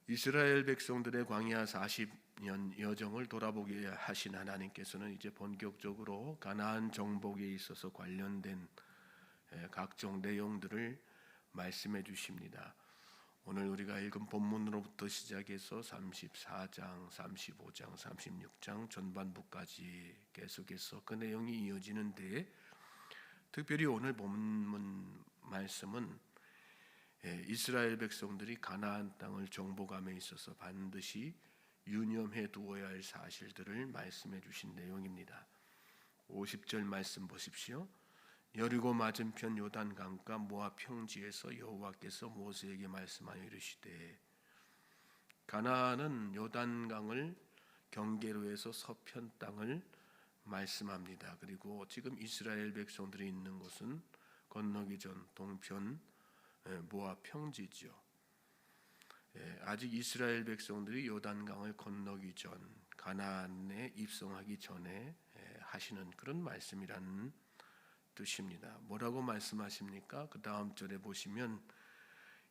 이스라엘 백성들의 광야 40년 여정을 돌아보게 하신 하나님께서는 이제 본격적으로 가나안 정복에 있어서 관련된 각종 내용들을 말씀해 주십니다. 오늘 우리가 읽은 본문으로부터 시작해서 34장, 35장, 36장 전반부까지 계속해서 그 내용이 이어지는데, 특별히 오늘 본문 말씀은 이스라엘 백성들이 가나안 땅을 정복함에 있어서 반드시 유념해 두어야 할 사실들을 말씀해 주신 내용입니다. 50절 말씀 보십시오. 여리고 맞은편 요단 강가 모압 평지에서 여호와께서 모세에게 말씀하여 이르시되, 가나안은 요단 강을 경계로 해서 서편 땅을 말씀합니다. 그리고 지금 이스라엘 백성들이 있는 곳은 건너기 전 동편 모압 평지죠. 아직 이스라엘 백성들이 요단강을 건너기 전, 가나안에 입성하기 전에 하시는 그런 말씀이라는 뜻입니다. 뭐라고 말씀하십니까? 그 다음 절에 보시면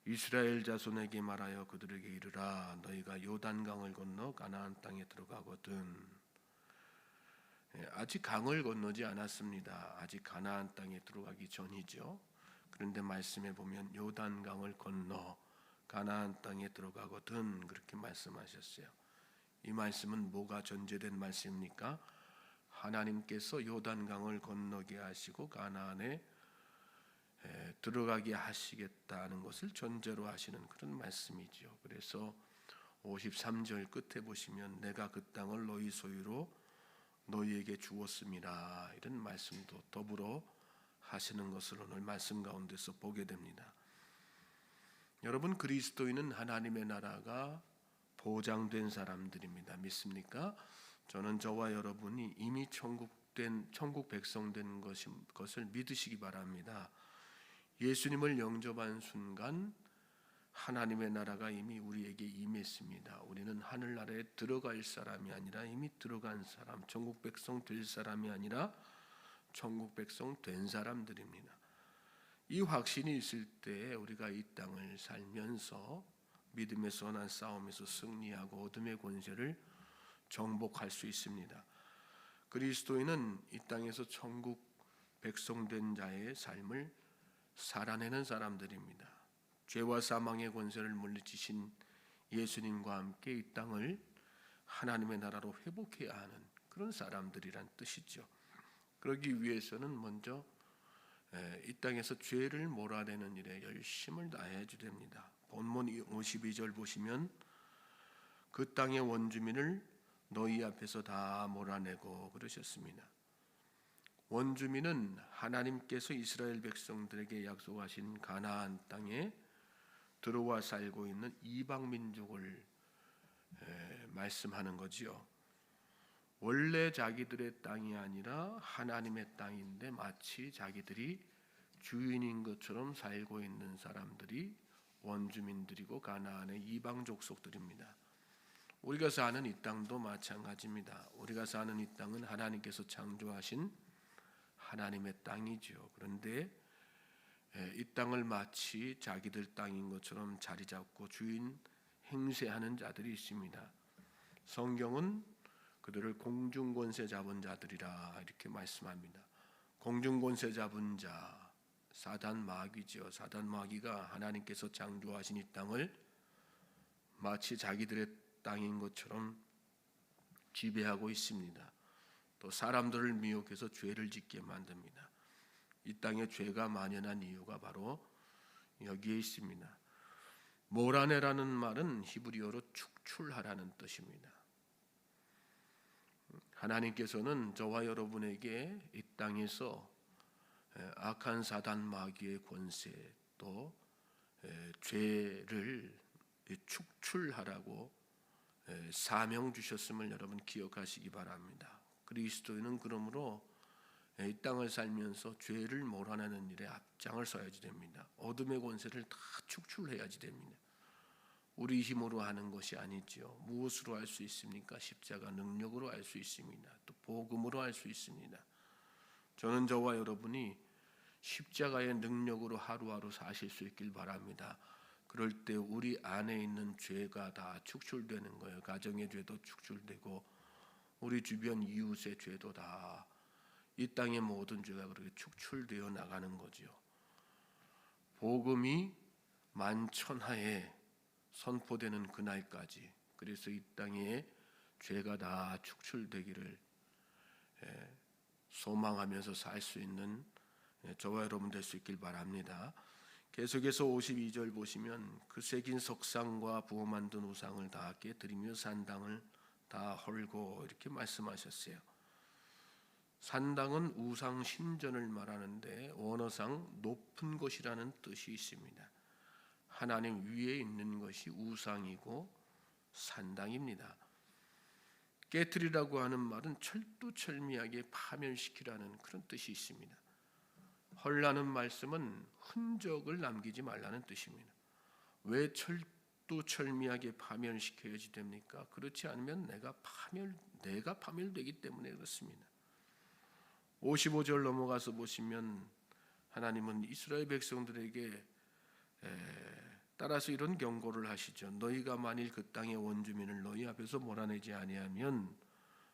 이스라엘 자손에게 말하여 그들에게 이르라, 너희가 요단강을 건너 가나안 땅에 들어가거든. 아직 강을 건너지 않았습니다. 아직 가나안 땅에 들어가기 전이죠. 그런데 말씀해 보면 요단강을 건너 가나안 땅에 들어가거든, 그렇게 말씀하셨어요. 이 말씀은 뭐가 전제된 말씀입니까? 하나님께서 요단강을 건너게 하시고 가나안에 들어가게 하시겠다는 것을 전제로 하시는 그런 말씀이죠. 그래서 53절 끝에 보시면 내가 그 땅을 너희 소유로 너희에게 주었음이라, 이런 말씀도 더불어 하시는 것을 오늘 말씀 가운데서 보게 됩니다. 여러분, 그리스도인은 하나님의 나라가 보장된 사람들입니다. 믿습니까? 저는 저와 여러분이 이미 천국 백성 된 것을 믿으시기 바랍니다. 예수님을 영접한 순간 하나님의 나라가 이미 우리에게 임했습니다. 우리는 하늘나라에 들어갈 사람이 아니라 이미 들어간 사람, 천국 백성 될 사람이 아니라 천국 백성 된 사람들입니다. 이 확신이 있을 때 우리가 이 땅을 살면서 믿음의 선한 싸움에서 승리하고 어둠의 권세를 정복할 수 있습니다. 그리스도인은 이 땅에서 천국 백성 된 자의 삶을 살아내는 사람들입니다. 죄와 사망의 권세를 물리치신 예수님과 함께 이 땅을 하나님의 나라로 회복해야 하는 그런 사람들이란 뜻이죠. 그러기 위해서는 먼저 이 땅에서 죄를 몰아내는 일에 열심을 다해야 됩니다. 본문 52절 보시면 그 땅의 원주민을 너희 앞에서 다 몰아내고 그러셨습니다. 원주민은 하나님께서 이스라엘 백성들에게 약속하신 가나안 땅에 들어와 살고 있는 이방 민족을 말씀하는 거지요. 원래 자기들의 땅이 아니라 하나님의 땅인데 마치 자기들이 주인인 것처럼 살고 있는 사람들이 원주민들이고 가나안의 이방 족속들입니다. 우리가 사는 이 땅도 마찬가지입니다. 우리가 사는 이 땅은 하나님께서 창조하신 하나님의 땅이죠. 그런데 이 땅을 마치 자기들 땅인 것처럼 자리 잡고 주인 행세하는 자들이 있습니다. 성경은 그들을 공중권세 잡은 자들이라 이렇게 말씀합니다. 공중권세 잡은 자, 사단 마귀죠. 사단 마귀가 하나님께서 창조하신 이 땅을 마치 자기들의 땅인 것처럼 지배하고 있습니다. 또 사람들을 미혹해서 죄를 짓게 만듭니다. 이 땅에 죄가 만연한 이유가 바로 여기에 있습니다. 몰아내라는 말은 히브리어로 축출하라는 뜻입니다. 하나님께서는 저와 여러분에게 이 땅에서 악한 사단 마귀의 권세, 또 죄를 축출하라고 사명 주셨음을 여러분 기억하시기 바랍니다. 그리스도인은 그러므로 이 땅을 살면서 죄를 몰아내는 일에 앞장을 서야지 됩니다. 어둠의 권세를 다 축출해야지 됩니다. 우리 힘으로 하는 것이 아니죠. 무엇으로 할 수 있습니까? 십자가 능력으로 할 수 있습니다. 또 복음으로 할 수 있습니다. 저는 저와 여러분이 십자가의 능력으로 하루하루 사실 수 있길 바랍니다. 그럴 때 우리 안에 있는 죄가 다 축출되는 거예요. 가정의 죄도 축출되고 우리 주변 이웃의 죄도 다 이 땅의 모든 죄가 그렇게 축출되어 나가는 거지요. 복음이 만천하에 선포되는 그날까지, 그래서 이 땅에 죄가 다 축출되기를 소망하면서 살 수 있는 저와 여러분 될 수 있길 바랍니다. 계속해서 52절 보시면 그 새긴 석상과 부어 만든 우상을 다 깨뜨리며 산당을 다 헐고 이렇게 말씀하셨어요. 산당은 우상 신전을 말하는데 원어상 높은 곳이라는 뜻이 있습니다. 하나님 위에 있는 것이 우상이고 산당입니다. 깨뜨리라고 하는 말은 철두철미하게 파멸시키라는 그런 뜻이 있습니다. 헐라는 말씀은 흔적을 남기지 말라는 뜻입니다. 왜 철두철미하게 파멸시켜야지 됩니까? 그렇지 않으면 내가 파멸되기 때문에 그렇습니다. 55절 넘어가서 보시면 하나님은 이스라엘 백성들에게 따라서 이런 경고를 하시죠. 너희가 만일 그 땅의 원주민을 너희 앞에서 몰아내지 아니하면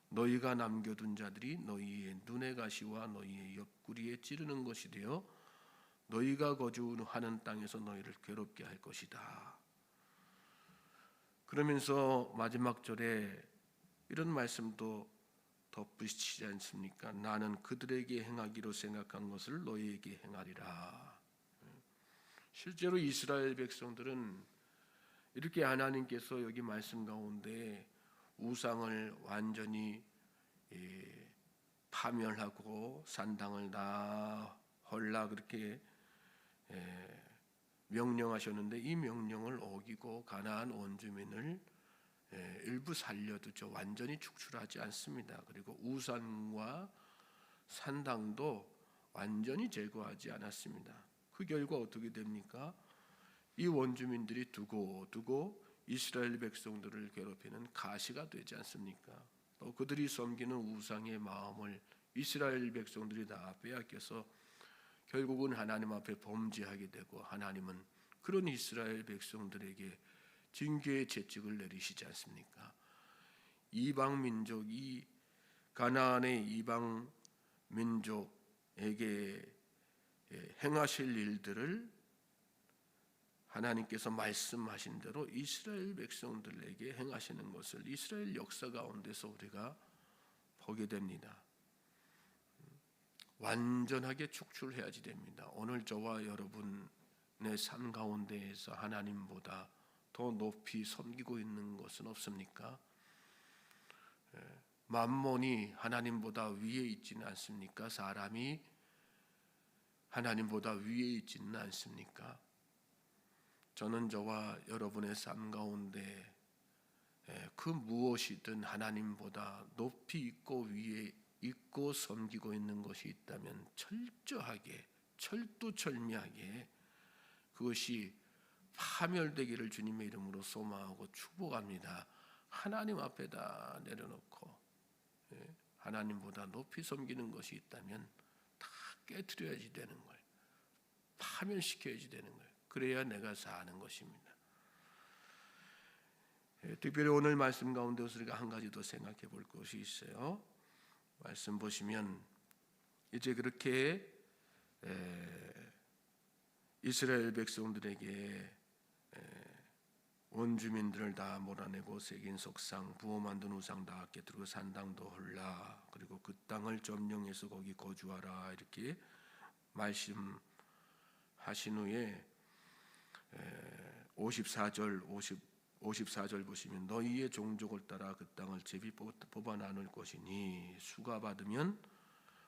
너희가 남겨둔 자들이 너희의 눈의 가시와 너희의 옆구리에 찌르는 것이 되어 너희가 거주하는 땅에서 너희를 괴롭게 할 것이다. 그러면서 마지막 절에 이런 말씀도 덧붙이지 않습니까? 나는 그들에게 행하기로 생각한 것을 너희에게 행하리라. 실제로 이스라엘 백성들은 이렇게 하나님께서 여기 말씀 가운데 우상을 완전히 파멸하고 산당을 다 헐라 그렇게 명령하셨는데 이 명령을 어기고 가나안 원주민을 일부 살려두죠. 완전히 축출하지 않습니다. 그리고 우상과 산당도 완전히 제거하지 않았습니다. 그 결과 어떻게 됩니까? 이 원주민들이 두고 이스라엘 백성들을 괴롭히는 가시가 되지 않습니까? 또 그들이 섬기는 우상의 마음을 이스라엘 백성들이 다 빼앗겨서 결국은 하나님 앞에 범죄하게 되고 하나님은 그런 이스라엘 백성들에게 징계의 채찍을 내리시지 않습니까? 이방 민족이 가나안의 이방 민족에게 행하실 일들을 하나님께서 말씀하신 대로 이스라엘 백성들에게 행하시는 것을 이스라엘 역사 가운데서 우리가 보게 됩니다. 완전하게 축출해야지 됩니다. 오늘 저와 여러분의 삶 가운데에서 하나님보다 더 높이 섬기고 있는 것은 없습니까? 만몬이 하나님보다 위에 있지는 않습니까? 사람이 하나님보다 위에 있지는 않습니까? 저는 저와 여러분의 삶 가운데 그 무엇이든 하나님보다 높이 있고 위에 있고 섬기고 있는 것이 있다면 철저하게 철두철미하게 그것이 파멸되기를 주님의 이름으로 소망하고 축복합니다. 하나님 앞에다 내려놓고 하나님보다 높이 섬기는 것이 있다면 다 깨트려야지 되는 거예요. 파멸시켜야지 되는 거예요. 그래야 내가 사는 것입니다. 특별히 오늘 말씀 가운데서 우리가 한 가지 더 생각해 볼 것이 있어요. 말씀 보시면 이제 그렇게 이스라엘 백성들에게 원주민들을 다 몰아내고 새긴 석상, 부어 만든 우상 다 깨뜨리고 산당도 헐라. 그리고 그 땅을 점령해서 거기 거주하라. 이렇게 말씀하신 후에 54절 보시면 너희의 종족을 따라 그 땅을 제비 뽑아 나눌 것이니 수가 받으면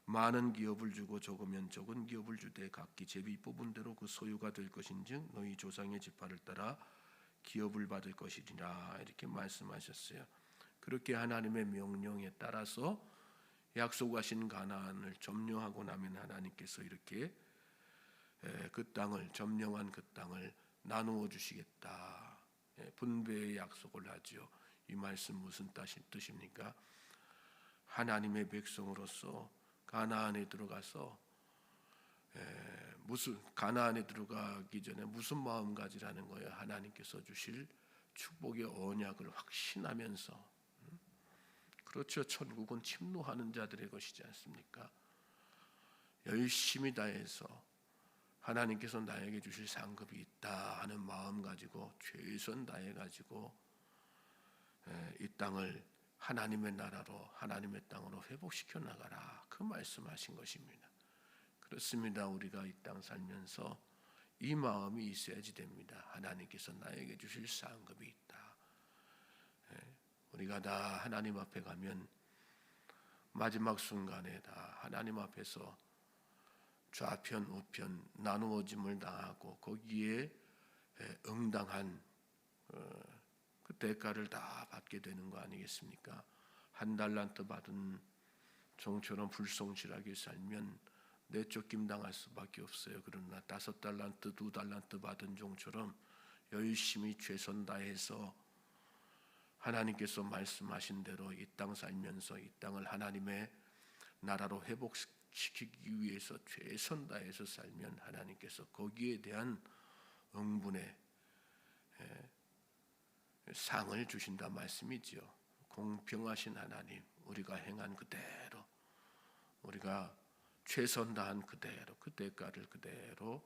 많은 기업을 주고 적으면 적은 기업을 주되 각기 제비 뽑은 대로 그 소유가 될 것인즉 너희 조상의 지파를 따라 기업을 받을 것이니라. 이렇게 말씀하셨어요. 그렇게 하나님의 명령에 따라서 약속하신 가나안을 점령하고 나면 하나님께서 이렇게 그 땅을 점령한 그 땅을 나누어 주시겠다. 분배의 약속을 하지요. 이 말씀 무슨 뜻입니까? 하나님의 백성으로서 가나안에 들어가서 무슨 가나안에 들어가기 전에 무슨 마음가짐이라는 거예요? 하나님께서 주실 축복의 언약을 확신하면서. 그렇죠. 천국은 침노하는 자들의 것이지 않습니까? 열심히 다해서 하나님께서 나에게 주실 상급이 있다 하는 마음 가지고 최선 다해 가지고 이 땅을 하나님의 나라로, 하나님의 땅으로 회복시켜 나가라, 그 말씀하신 것입니다. 그렇습니다. 우리가 이 땅 살면서 이 마음이 있어야지 됩니다. 하나님께서 나에게 주실 상급이 있다. 우리가 다 하나님 앞에 가면 마지막 순간에 다 하나님 앞에서 좌편 우편 나누어짐을 당하고 거기에 응당한 그 대가를 다 받게 되는 거 아니겠습니까? 한 달란트 받은 종처럼 불성실하게 살면 내쫓김 당할 수밖에 없어요. 그러나 5달란트, 2달란트 받은 종처럼 열심히 최선 다해서 하나님께서 말씀하신 대로 이 땅 살면서 이 땅을 하나님의 나라로 회복시키기 위해서 최선 다해서 살면 하나님께서 거기에 대한 응분의 상을 주신다 말씀이지요. 공평하신 하나님, 우리가 행한 그대로, 우리가 최선 다한 그대로, 그 대가를 그대로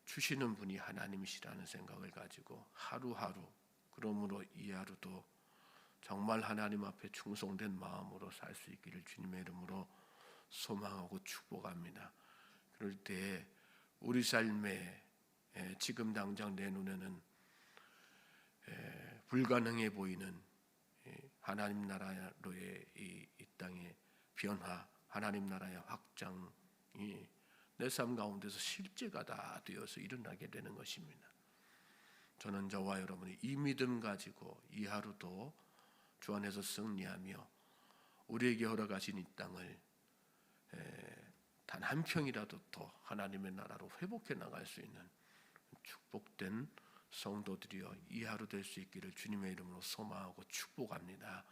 주시는 분이 하나님이시라는 생각을 가지고 하루하루, 그러므로 이 하루도 정말 하나님 앞에 충성된 마음으로 살 수 있기를 주님의 이름으로 소망하고 축복합니다. 그럴 때 우리 삶에 지금 당장 내 눈에는 불가능해 보이는 하나님 나라로의 이 땅의 변화, 하나님 나라의 확장이 내 삶 가운데서 실제가 다 되어서 일어나게 되는 것입니다. 저는 저와 여러분이 이 믿음 가지고 이 하루도 주 안에서 승리하며 우리에게 허락하신 이 땅을 단 한 평이라도 더 하나님의 나라로 회복해 나갈 수 있는 축복된 성도들이여 이 하루 될 수 있기를 주님의 이름으로 소망하고 축복합니다.